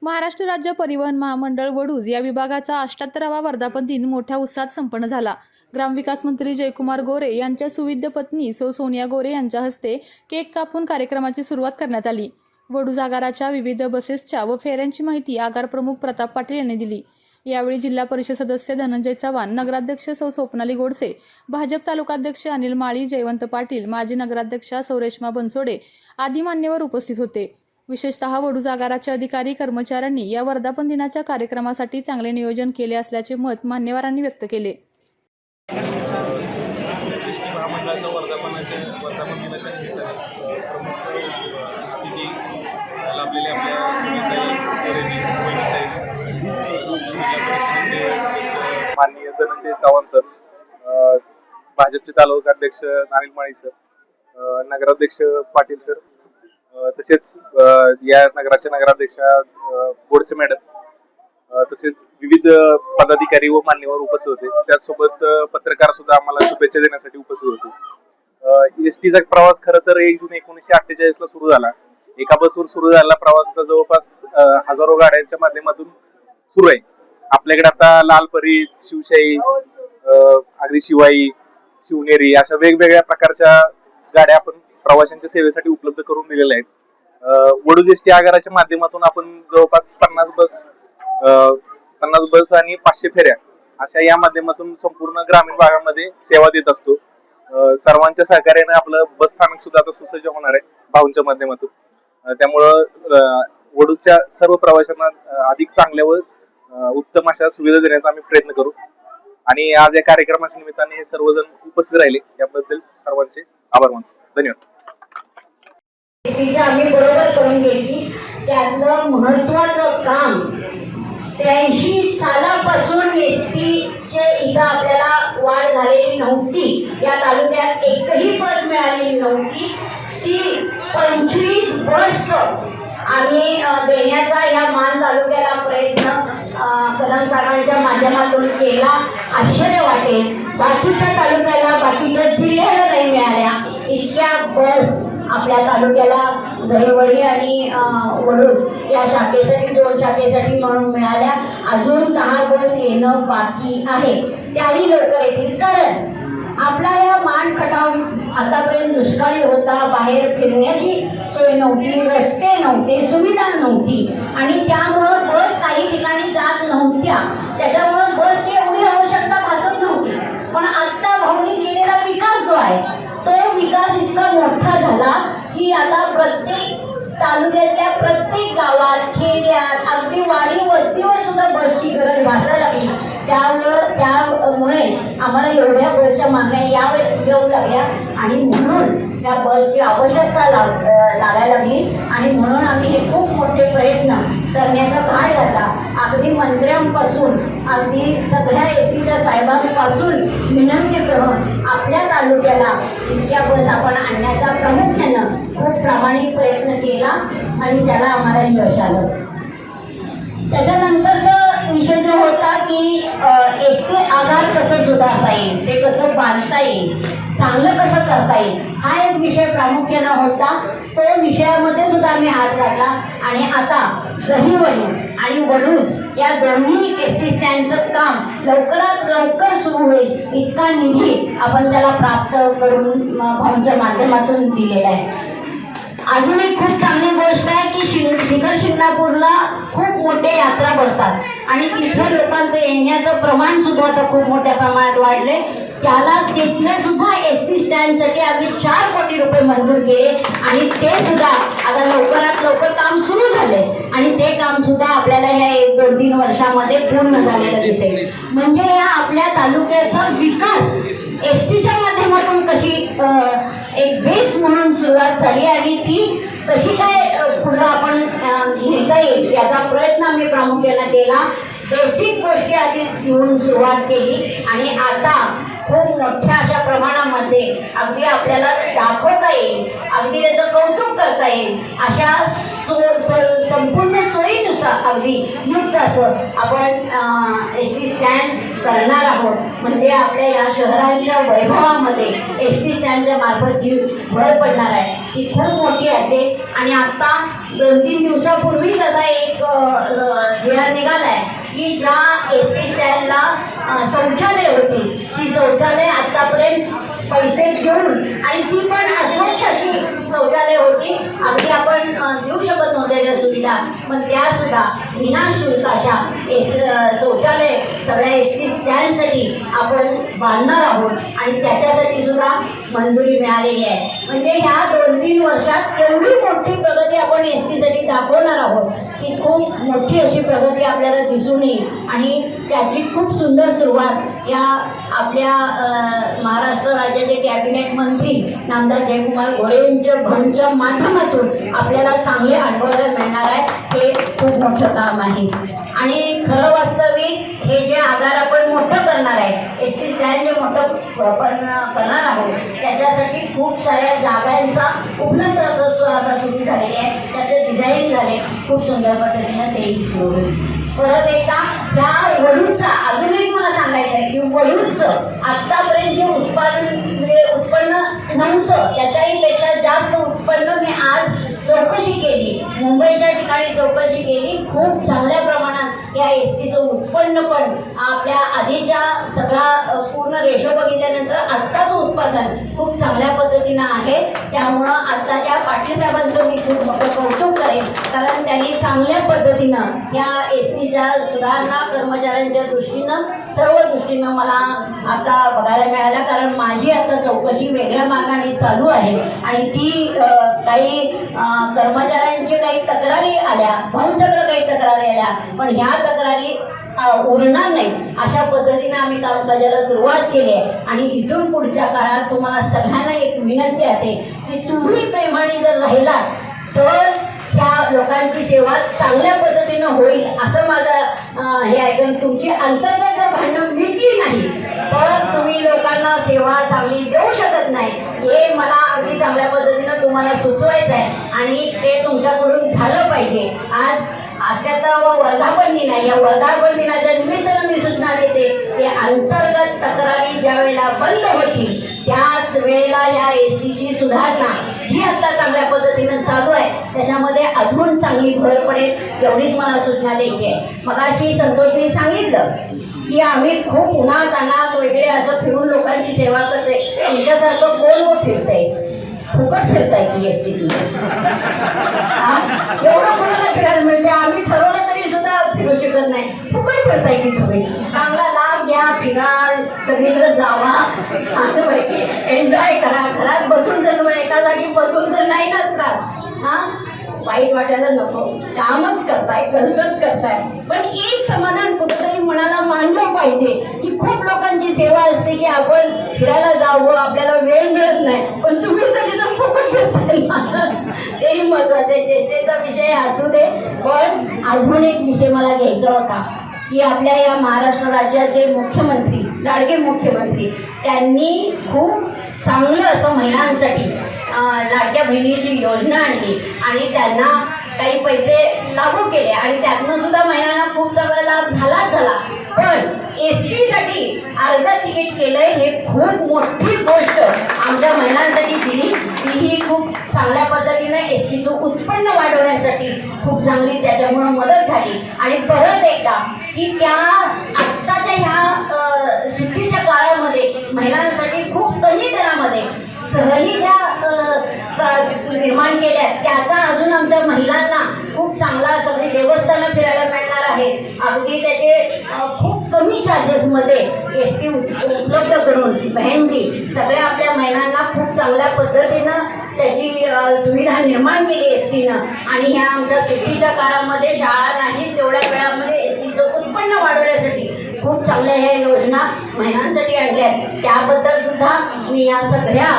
महाराष्ट्र राज्य परिवहन महामंडळ वडूज या विभागाचा 78वा वर्धापन दिन मोठ्या उत्साहात संपन्न झाला। ग्रामविकास मंत्री जयकुमार गोरे यांच्या सुविद्य पत्नी सौ सोनिया गोरे यांच्या हस्ते केक कापून कार्यक्रमाची सुरुवात करण्यात आली। वडूज आगाराच्या विविध बसेसच्या व फेऱ्यांची माहिती आगार प्रमुख प्रताप पाटील यांनी दिली। यावेळी जिल्हा परिषद सदस्य धनंजय चव्हाण, नगराध्यक्ष सौ स्वप्नाली गोडसे, भाजप तालुकाध्यक्ष अनिल माळी, जयवंत पाटील, माजी नगराध्यक्षा सौ रेश्मा बनसोडे आदी मान्यवर उपस्थित होते। विशेषतः वडूज आगाराचे अधिकारी कर्मचाऱ्यांनी या वर्धापन दिनाच्या कार्यक्रमासाठी चांगले नियोजन केले असल्याचे मत मान्यवरांनी व्यक्त केले। महामंडळाच्या वर्धापन दिनाच्या निमित्ताने प्रमुख अतिथी लाभलेले आपल्या सुनीताई गोरेजी साहेब, माननीय धनंजय चव्हाण सर, भाजपचे तालुकाध्यक्ष अनिल माळी सर, नगराध्यक्ष पाटील सर, तसेच या नगराच्या नगराध्यक्षा गोडसे मॅडम, तसेच विविध पदाधिकारी व मान्यवर उपस्थित होते। त्याचसोबत पत्रकार सुद्धा आम्हाला शुभेच्छा देण्यासाठी उपस्थित होते। एसटीचा प्रवास खरं तर 1 जून 1948 ला सुरू झाला। एका बसवर सुरू झालेला प्रवास आता जवळपास हजारो गाड्यांच्या माध्यमातून सुरू आहे। आपल्याकडे आता लालपरी, शिवशाही, अगदी शिवाई, शिवनेरी अशा वेगवेगळ्या प्रकारच्या गाड्या आपण प्रवाशांच्या सेवेसाठी उपलब्ध करून दिलेल्या आहेत। वडूज एसटी आगाराच्या माध्यमातून आपण जवळपास 50 बस आणि 500 फेऱ्या अशा या माध्यमातून संपूर्ण ग्रामीण भागामध्ये सेवा देत असतो। सर्वांच्या सहकार्याने आपलं बस स्थानक सुद्धा आता सुसज्ज होणार आहे भाऊंच्या माध्यमातून। त्यामुळं वडूजच्या सर्व प्रवाशांना अधिक चांगल्या व उत्तम अशा सुविधा देण्याचा आम्ही प्रयत्न करू। आणि आज या कार्यक्रमाच्या निमित्ताने हे सर्वजण उपस्थित राहिले याबद्दल सर्वांचे आभार मानतो। धन्यवाद। आम्ही बरोबर करून घ्यायची, त्यातलं महत्वाचं काम 83 सालापासून एसटीचे इथं आपल्याला वाढ झालेली नव्हती। या तालुक्यात एकही बस मिळालेली नव्हती। ती 25 बस आम्ही देण्याचा या मान तालुक्याला प्रयत्न कदम साहेबांच्या माध्यमातून केला। आश्चर्य वाटेल, बाकीच्या तालुक्याला, बाकीच्या जिल्ह्याला नाही मिळाल्या इतक्या बस आपल्या तालुक्याला दहिवडी आणि वडूज या शाखेसाठी, 2 शाखेसाठी म्हणून मिळाल्या। अजून 10 बस येणं बाकी आहे, त्याही लवकर येतील। कारण आपला या मान खटाव आतापर्यंत दुष्काळी होता, बाहेर फिरण्याची सोय नव्हती, रस्ते नव्हते, सुविधा नव्हती आणि त्यामुळं बस काही ठिकाणी जात नव्हत्या। त्याच्यामुळं बसची एवढी आवश्यकता भासत नव्हती। पण आता भाऊंनी केलेला विकास जो आहे तो विकास इतका मोठा झाला की आता प्रत्येक तालुक्यातल्या प्रत्येक गावात, खेड्यात, अगदी वाडी वस्तीवर सुद्धा बसची गरज भासायला लागली। त्यामुळे आम्हाला एवढ्या बसच्या मागण्या यावेळी येऊ लागल्या आणि म्हणून त्या बसची आवश्यकता लागायला लागली आणि म्हणून आम्ही हे खूप मोठे प्रयत्न करण्याचा भाग घातला। अगदी मंत्र्यांपासून अगदी सगळ्या एसटीच्या साहेबांपासून विनंती करून आपल्या तालुक्याला इतक्या बस आपण आणण्याचा प्रामुख्यानं खूप प्रामाणिक प्रयत्न केला आणि त्याला आम्हाला यश आलं। त्याच्यानंतरचा विषय जो होता की एसटी आगार कसं सुधारता येईल, ते कसं बांधता येईल, चांगलं कसं करता येईल, हा एक विषय प्रामुख्यानं होता। तो विषयामध्ये सुद्धा आम्ही हात घातला आणि आता दहिवडी आणि वडूज या दोन्ही एसटी स्टँडचं काम लवकरात लवकर सुरू होईल इतका निधी आपण त्याला प्राप्त करून भाऊंच्या माध्यमातून दिलेला आहे। अजून एक खूप चांगली गोष्ट आहे की शिखर शिंगणापूरला खूप मोठे यात्रा भरतात आणि तिथे लोकांचं येण्याचं प्रमाण सुद्धा आता खूप मोठ्या प्रमाणात वाढले। त्याला तिथले सुद्धा एसटी स्टँडसाठी आम्ही 4 कोटी रुपये मंजूर केले आणि ते सुद्धा आता लवकरात लवकर काम सुरू झाले आणि ते काम सुद्धा आपल्याला या 1-2-3 वर्षामध्ये पूर्ण झालेलं दिसेल। म्हणजे या आपल्या तालुक्याचा विकास एसटीच्या माध्यमातून कशी एक बेस म्हणून सुरुवात झाली आणि ती कशी काय पुढे आपण घेता येईल याचा प्रयत्न आम्ही प्रामुख्याने केला। बेसिक गोष्टी आधी घेऊन सुरुवात केली आणि आता खूप मोठ्या अशा प्रमाणामध्ये अगदी आपल्याला दाखवता येईल, अगदी त्याचं कौतुक करता येईल अशा संपूर्ण सोयीनुसार अगदी युक्त असं आपण एस टी स्टँड करणार आहोत. म्हणजे आपल्या या शहरांच्या वैभवामध्ये एस टी स्टँडच्या मार्फत जी भर पडणार आहे ती खूप मोठी असते. आणि आत्ता 2-3 दिवसापूर्वीच असा एक जी आर निघाला आहे की ज्या एस टी स्टँडला शौचालय होती ती शौचालय आत्तापर्यंत पैसे घेऊन आणि ती पण अस्वच्छ अशी शौचालय होती. अगदी आपण देऊ शकत नव्हत्या त्या सुविधा, पण त्यासुद्धा विनाशुल्काच्या शौचालय सगळ्या एस टी स्टँडसाठी आपण बांधणार आहोत आणि त्याच्यासाठी सुद्धा मंजुरी मिळालेली आहे. म्हणजे ह्या 2-3 वर्षात एवढी मोठी प्रगती आपण एस टीसाठी दाखवणार आहोत की खूप मोठी अशी प्रगती आपल्याला दिसून येईल. आणि त्याची खूप सुंदर सुरुवात या आपल्या महाराष्ट्र राज्याचे कॅबिनेट मंत्री नामदार जयकुमार गोरे यांच्या भणच्या माध्यमातून आपल्याला चांगले अनुभवायला मिळणार आहे. हे खूप मोठं काम आहे. आणि खरं वास्तविक हे जे आधार आपण मोठं करणार आहे एस टी स्टँड जे मोठं करणार आहोत त्याच्यासाठी खूप साऱ्या जागांचा उपलब्ध आता सुरू झालेली आहे. त्याचे डिझाईन झाले खूप सुंदर पद्धतीनं तेही सुरू होईल. परत एकदा त्या वळूचा अजून एक मला सांगायचं आहे की वळूचं आत्तापर्यंत जे उत्पन्न नव्हतं त्याच्याही पेक्षा जास्त उत्पन्न मी आज चौकशी केली, मुंबईच्या ठिकाणी चौकशी केली. खूप चांगल्या प्रमाणात या एस टीचं उत्पन्न पण आपल्या आधीच्या सगळा पूर्ण रेशो बघितल्यानंतर आत्ताचं उत्पादन खूप चांगल्या पद्धतीनं आहे. त्यामुळं आत्ताच्या पाटील साहेबांचं मी खूप मोठं कौतुक करेन, कारण त्यांनी चांगल्या पद्धतीनं या एस टीच्या सुधारणा कर्मचाऱ्यांच्या दृष्टीनं सर्व दृष्टीनं मला आता बघायला मिळाल्या. कारण माझी आता चौकशी वेगळ्या मार्गाने चालू आहे आणि ती काही कर्मचाऱ्यांचे काही तक्रारी आल्या, बहुतेक काही तक्रारी आल्या, पण ह्या तक्रारी उरणार नाही अशा पद्धतीने आम्ही कामकाजाला सुरुवात केली आहे. आणि इथून पुढच्या काळात तुम्हाला सगळ्यांना एक विनंती असेल की तुम्ही प्रेमाने जर राहिलात तर त्या लोकांची सेवा चांगल्या पद्धतीनं होईल असं माझं हे ऐकून तुमची अंतर्गत जर भांडणं मिटली नाही तर तुम्ही लोकांना सेवा चांगली देऊ शकत नाही. हे मला अगदी चांगल्या पद्धतीनं तुम्हाला सुचवायचं आहे आणि ते तुमच्याकडून झालं पाहिजे. आज आजच्या वर्धापन दिन आहे. या वर्धापन दिनाच्या निमित्तानं मी सूचना देते की अंतर्गत तक्रारी ज्या वेळेला बंद होतील त्याच वेळेला या एस टीची सुधारणा जी आता चांगल्या पद्धतीनं चालू आहे त्याच्यामध्ये अजून चांगली भर पडेल एवढीच मला सूचना द्यायची आहे. मगाशी संतोषने सांगितलं की आम्ही खूप उन्हात अनात वगैरे असं फिरून लोकांची सेवा करते. तुमच्यासारखं कोण फिरतंय? फुकट फिरताय की एस टी एवढं कोणाला फिरायला मिळते? आम्ही ठरवलं तरी सुद्धा फिरू शकत नाही. फुकट फिरताय की तुम्ही? चांगला लाभ घ्या, फिरा, सगळीकडे जावा, छानपैकी एन्जॉय करा. घरात बसून जर तुम्हाला एका जागी बसून जर नाही ना त्रास वाईट वाटायला नको. कामच करताय, कसरत करताय, पण एक समाधान कुठेतरी मनाला मानलं पाहिजे की खूप लोकांची सेवा असते की आपण फिरायला जावं, आपल्याला वेळ मिळत नाही, पण तुम्ही सगळे तर फुकट फिरताय. तेही महत्वाचं आहे. चेष्टेचा विषय असू दे, पण अजून एक विषय मला घ्यायचा होता की आपल्या या महाराष्ट्र राज्याचे मुख्यमंत्री, लाडके मुख्यमंत्री, त्यांनी खूप चांगलं असं महिलांसाठी लाडक्या बहिणीची योजना आणली आणि त्यांना काही पैसे लागू केले आणि त्यातनं सुद्धा महिलांना खूप चांगला लाभ झाला. पण एस टीसाठी अर्ध तिकीट केलंय हे खूप मोठी गोष्ट आमच्या महिलांसाठी दिली. तीही खूप चांगल्या पद्धतीनं एस टीचं उत्पन्न वाढवण्यासाठी खूप चांगली त्याच्यामुळं मदत झाली. आणि परत एकदा की त्या आत्ताच्या ह्या सुट्टीच्या काळामध्ये महिलांसाठी खूप कमी दरामध्ये सहली ज्या निर्माण केल्या त्याचा अजून आमच्या महिलांना खूप चांगला सगळी देवस्थानं फिरायला मिळणार आहे. अगदी त्याचे खूप कमी चार्जेसमध्ये एस टी उपलब्ध करून बहिणजी सगळ्या आपल्या महिलांना खूप चांगल्या पद्धतीनं त्याची सुविधा निर्माण केली एस टीनं. आणि ह्या आमच्या सुट्टीच्या काळामध्ये शाळा नाही तेवढ्या वेळामध्ये एस टीचं उत्पन्न वाढवण्यासाठी खूप चांगल्या ह्या योजना महिलांसाठी आणल्या आहेत. त्याबद्दल सुद्धा मी या सगळ्या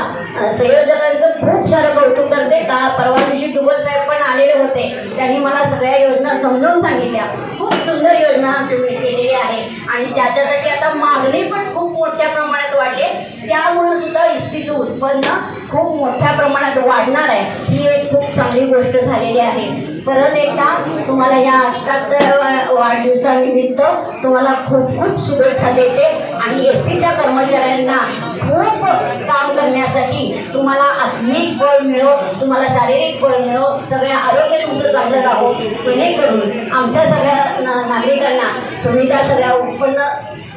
संयोजकांचं खूप सारं कौतुक करते. का परवा दिवशी डुबल साहेब पण आलेले होते, त्यांनी मला सगळ्या योजना समजावून सांगितल्या. खूप सुंदर योजना तुम्ही केलेली आहे आणि त्याच्यासाठी आता मागणी पण खूप मोठ्या प्रमाणात वाढली. त्यामुळे सुद्धा एस टीचं उत्पन्न खूप मोठ्या प्रमाणात वाढणार आहे, ही एक खूप चांगली गोष्ट झालेली आहे. परत एकदा तुम्हाला या 78 वाढदिवसानिमित्त तुम्हाला खूप खूप शुभेच्छा देते आणि एसटीच्या कर्मचाऱ्यांना खूप काम करण्यासाठी तुम्हाला आत्मिक बळ मिळो, तुम्हाला शारीरिक बळ मिळो, सगळ्या आरोग्य तुमचं चांगलं राहो, जेणेकरून आमच्या सगळ्या नागरिकांना सुविधा सगळ्या उत्पन्न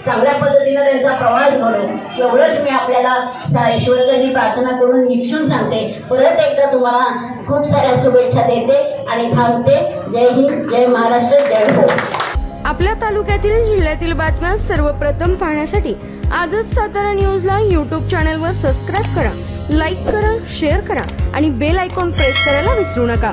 चांगल्या पद्धतीनं त्यांचा प्रवास घडो, एवढंच मी आपल्याला ईश्वरचरणी प्रार्थना करून निक्षून सांगते. परत एकदा तुम्हाला खूप साऱ्या शुभेच्छा देते आणि थांबते. जय हिंद, जय महाराष्ट्र, जय हो. आपल्या तालुक्यातील जिल्ह्यातील बातम्या सर्वप्रथम पाहण्यासाठी आजच सातारा न्यूजला यूट्यूब चॅनलवर सबस्क्राईब करा, लाईक करा, शेअर करा आणि बेल आयकॉन प्रेस करायला विसरू नका.